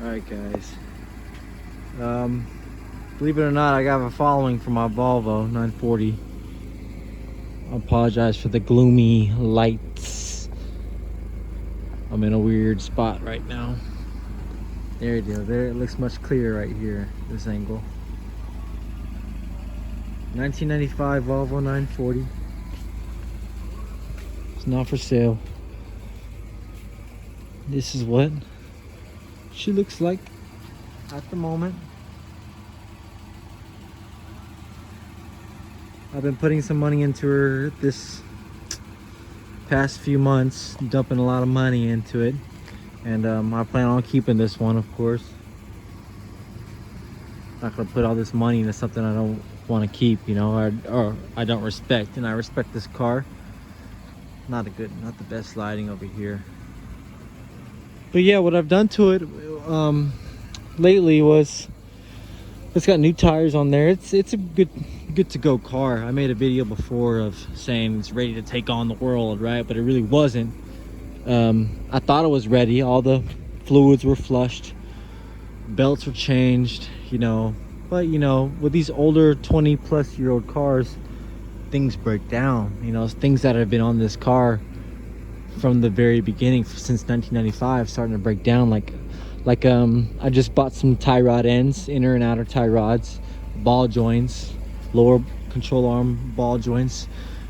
Alright guys, believe it or not, I got a following for my Volvo 940. I apologize for the gloomy lights. I'm in a weird spot right now. There it is. There, it looks much clearer right here, this angle. 1995 Volvo 940. It's not for sale. This is what she looks like at the moment. I've been putting some money into her this past few months, dumping a lot of money into it, and I plan on keeping this one, of course. Not gonna put all this money into something I don't want to keep, you know, or I don't respect. And I respect this car. Not the best lighting over here. But yeah, what I've done to it lately was it's got new tires on there. It's a good to go car. I made a video before of saying it's ready to take on the world, right? But it really wasn't. I thought it was ready. All the fluids were flushed, belts were changed, you know. But you know, with these older 20-plus-year-old cars, things break down. You know, things that have been on this car from the very beginning, since 1995, starting to break down. Like I just bought some tie rod ends, inner and outer tie rods, ball joints, lower control arm ball joints.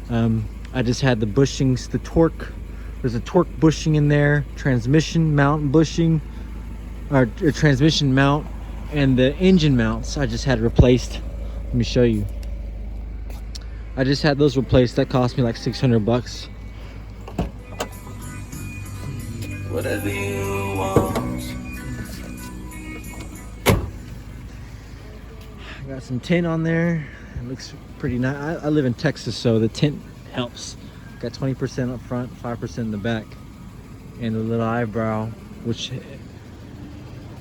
I just had the bushings, the torque. There's a torque bushing in there, transmission mount bushing, or a transmission mount, and the engine mounts I just had replaced. Let me show you. I just had those replaced. That cost me like 600 bucks. Whatever you want. I got some tint on there. It looks pretty nice. I live in Texas, so the tint helps. Got 20% up front, 5% in the back, and the little eyebrow, which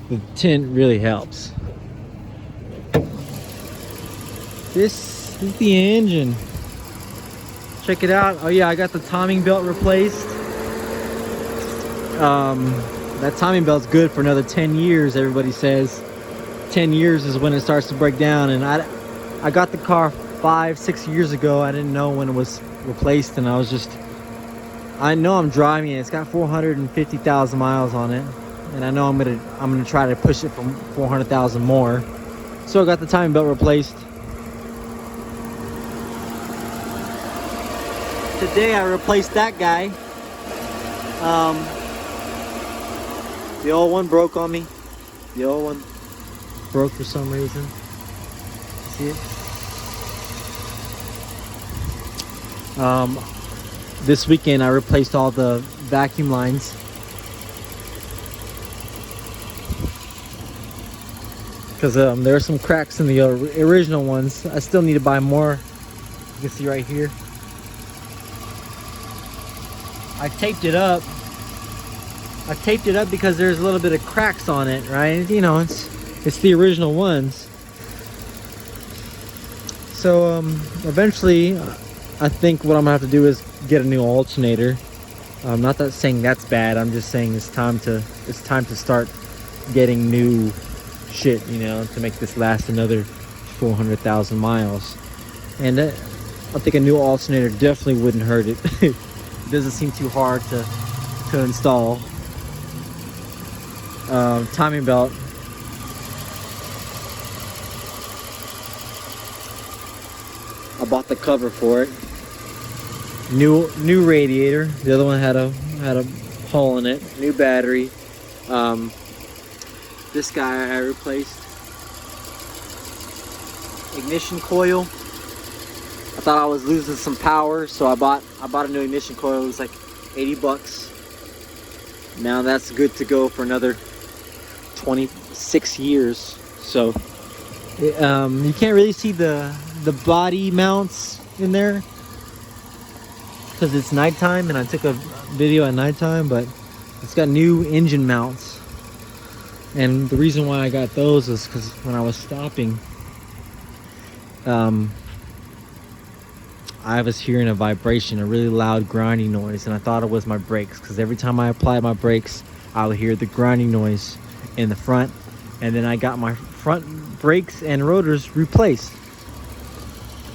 the tint really helps. This is the engine. Check it out. Oh yeah, I got the timing belt replaced. That timing belt's good for another 10 years, everybody says. 10 years is when it starts to break down, and I got the car 5-6 years ago. I didn't know when it was replaced, and I know I'm driving it. It's got 450,000 miles on it, and I know I'm gonna try to push it for 400,000 more. So I got the timing belt replaced. Today I replaced that guy. The old one broke on me. The old one broke for some reason. See it? This weekend I replaced all the vacuum lines. Because there are some cracks in the original ones. I still need to buy more. You can see right here. I taped it up. I taped it up because there's a little bit of cracks on it, right? You know, it's the original ones. So eventually, I think what I'm gonna have to do is get a new alternator. Not that saying that's bad. I'm just saying it's time to start getting new shit, you know, to make this last another 400,000 miles. And I think a new alternator definitely wouldn't hurt it. It doesn't seem too hard to install. Timing belt. I bought the cover for it. New radiator. The other one had a hole in it. New battery. This guy I replaced. Ignition coil. I thought I was losing some power, so I bought a new ignition coil. It was like 80 bucks. Now that's good to go for another 26 years. So you can't really see the body mounts in there because it's nighttime, and I took a video at nighttime, but it's got new engine mounts. And the reason why I got those is because when I was stopping, I was hearing a vibration, a really loud grinding noise, and I thought it was my brakes, because every time I applied my brakes, I would hear the grinding noise, in the front, and then I got my front brakes and rotors replaced.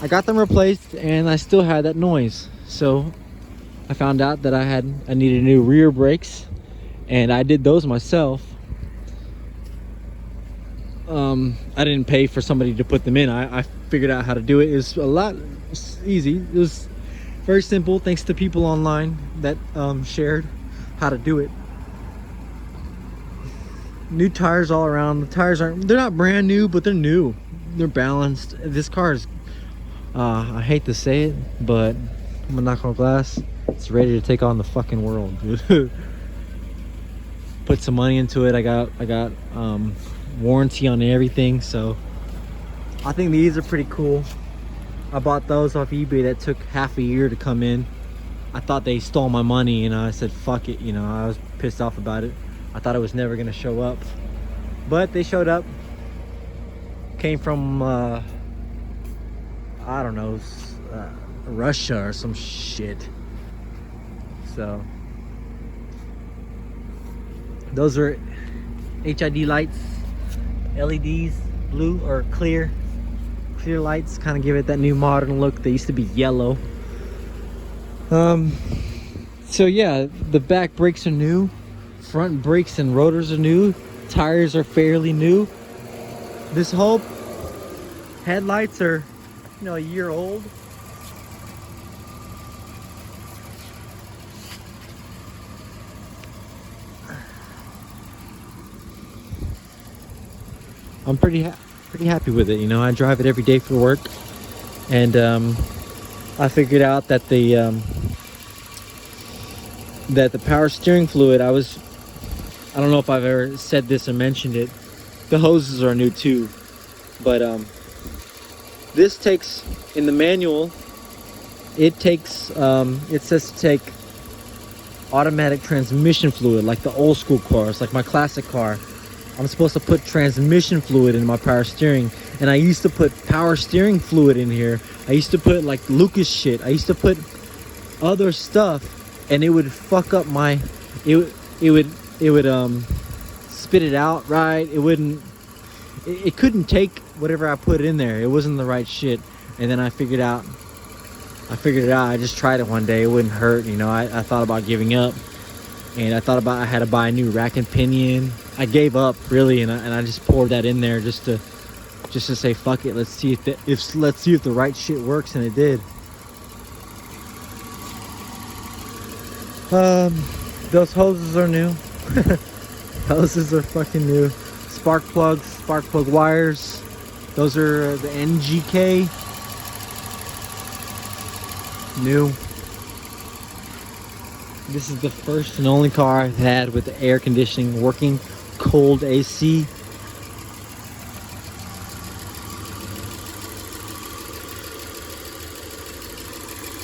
I got them replaced and I still had that noise, so I found out that I needed new rear brakes, and I did those myself. I didn't pay for somebody to put them in. I figured out how to do it. It was a lot easy. It was very simple, thanks to people online that shared how to do it. New tires all around. The tires they're not brand new, but they're new. They're balanced. This car is, I hate to say it, but I'm gonna knock on glass. It's ready to take on the fucking world, dude. Put some money into it. I got warranty on everything, so I think these are pretty cool. I bought those off eBay that took half a year to come in. I thought they stole my money, and I said fuck it, you know. I was pissed off about it. I thought it was never gonna show up, but they showed up. Came from I don't know, Russia or some shit. So those are HID lights, LEDs, blue or clear lights, kind of give it that new modern look. They used to be yellow. So yeah, the back brakes are new, front brakes and rotors are new, tires are fairly new. This whole headlights are, you know, a year old. I'm pretty happy with it. You know, I drive it every day for work, and I figured out that the power steering fluid, I don't know if I've ever said this or mentioned it. The hoses are new too, but this takes, in the manual, it takes it says to take automatic transmission fluid, like the old school cars, like my classic car. I'm supposed to put transmission fluid in my power steering, and I used to put power steering fluid in here. I used to put like Lucas shit. I used to put other stuff, and it would fuck up my, it would spit it out right. It couldn't take whatever I put in there. It wasn't the right shit. And then I figured it out. I just tried it one day. It wouldn't hurt, you know. I thought about giving up, and I thought about I had to buy a new rack and pinion. I gave up really, and I just poured that in there just to say fuck it. Let's see if the right shit works, and it did. Those hoses are new. Hoses are fucking new. Spark plug wires. Those are the NGK. New. This is the first and only car I've had with the air conditioning working, cold AC.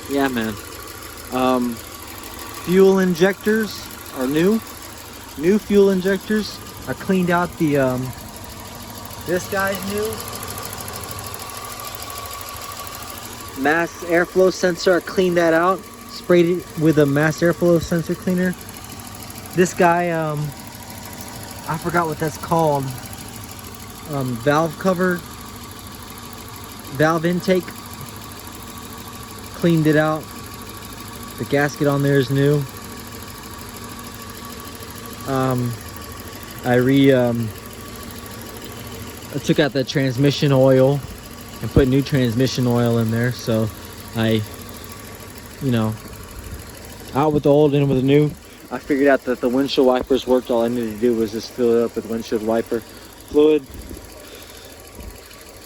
Yeah, man. Fuel injectors are new. New fuel injectors. I cleaned out the this guy's new. Mass airflow sensor. I cleaned that out. Sprayed it with a mass airflow sensor cleaner. This guy, I forgot what that's called. Valve cover, valve intake. Cleaned it out. The gasket on there is new. I took out the transmission oil and put new transmission oil in there. So you know, out with the old, in with the new. I figured out that the windshield wipers worked. All I needed to do was just fill it up with windshield wiper fluid.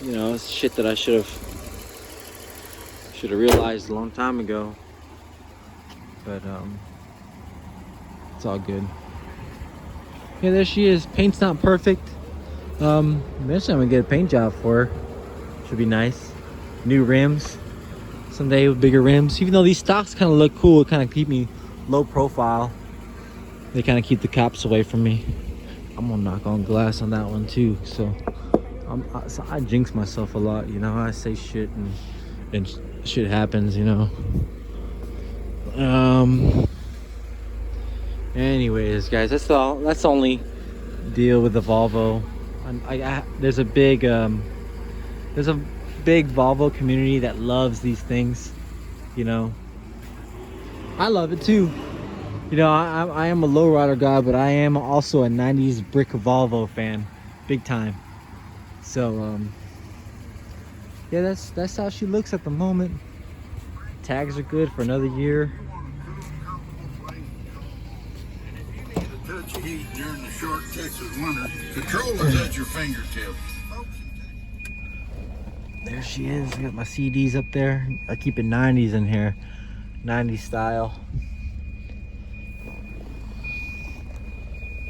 You know, it's shit that I should have realized a long time ago. But it's all good. Yeah, there she is. Paint's not perfect. Eventually I'm gonna get a paint job for her. Should be nice. New rims. Someday with bigger rims. Even though these stocks kind of look cool, it kind of keep me low profile. They kind of keep the cops away from me. I'm gonna knock on glass on that one too. So I jinx myself a lot, you know. I say shit and shit happens, you know. Anyways, guys, that's only deal with the Volvo. There's a big Volvo community that loves these things, you know. I love it too. You know, I am a lowrider guy, but I am also a 90s brick Volvo fan, big time. So yeah, that's how she looks at the moment. Tags are good for another year. Touch of heat during the short Texas winter. Controllers at your fingertips. There she is. I got my CDs up there. I keep it 90s in here, 90s style.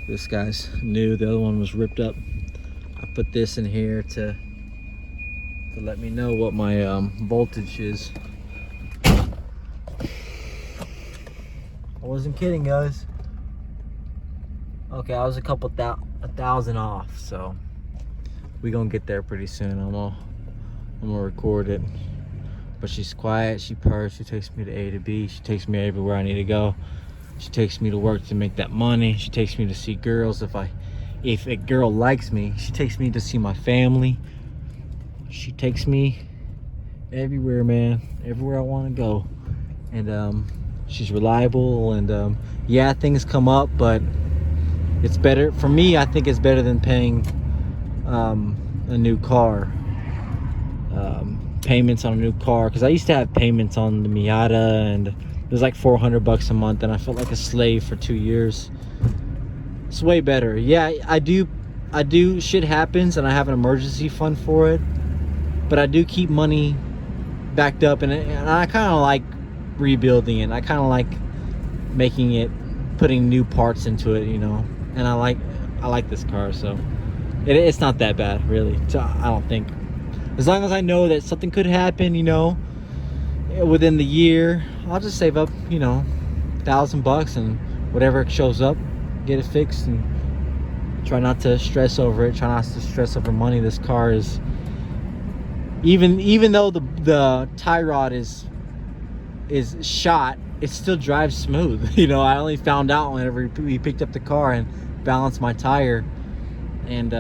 This guy's new. The other one was ripped up. I put this in here to let me know what my voltage is. I wasn't kidding, guys. Okay, I was a thousand off, so we gonna get there pretty soon. I'm gonna record it. But she's quiet, she purrs, she takes me to A to B, she takes me everywhere I need to go. She takes me to work to make that money. She takes me to see girls if a girl likes me. She takes me to see my family. She takes me everywhere, man, everywhere I want to go. And she's reliable, and yeah, things come up, but it's better for me. I think it's better than paying a new car, payments on a new car, because I used to have payments on the Miata, and it was like $400 a month, and I felt like a slave for 2 years. It's way better. Yeah, I do shit happens and I have an emergency fund for it, but I do keep money backed up, and I kind of like rebuilding it. I kind of like making it, putting new parts into it, you know. And I like this car, so it's not that bad, really. So I don't think, as long as I know that something could happen, you know, within the year, I'll just save up, you know, $1,000, and whatever shows up, get it fixed, and try not to stress over it. Try not to stress over money. This car is, even though the tie rod is shot, it still drives smooth. You know, I only found out whenever we picked up the car and balanced my tire, and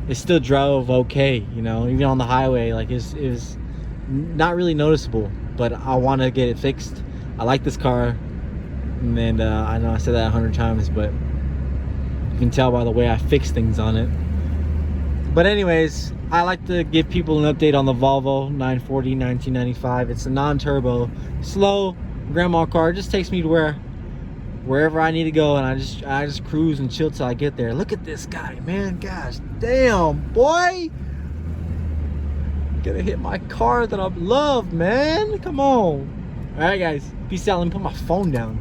it still drove okay, you know, even on the highway. Like, it was not really noticeable, but I want to get it fixed. I like this car, and I know I said that 100 times, but you can tell by the way I fix things on it. But anyways, I like to give people an update on the Volvo 940 1995. It's a non-turbo, slow grandma car. It just takes me to wherever I need to go, and I just cruise and chill till I get there. Look at this guy, man. Gosh damn, boy. Gonna hit my car that I love, man. Come on. All right, guys. Peace out. Let me put my phone down.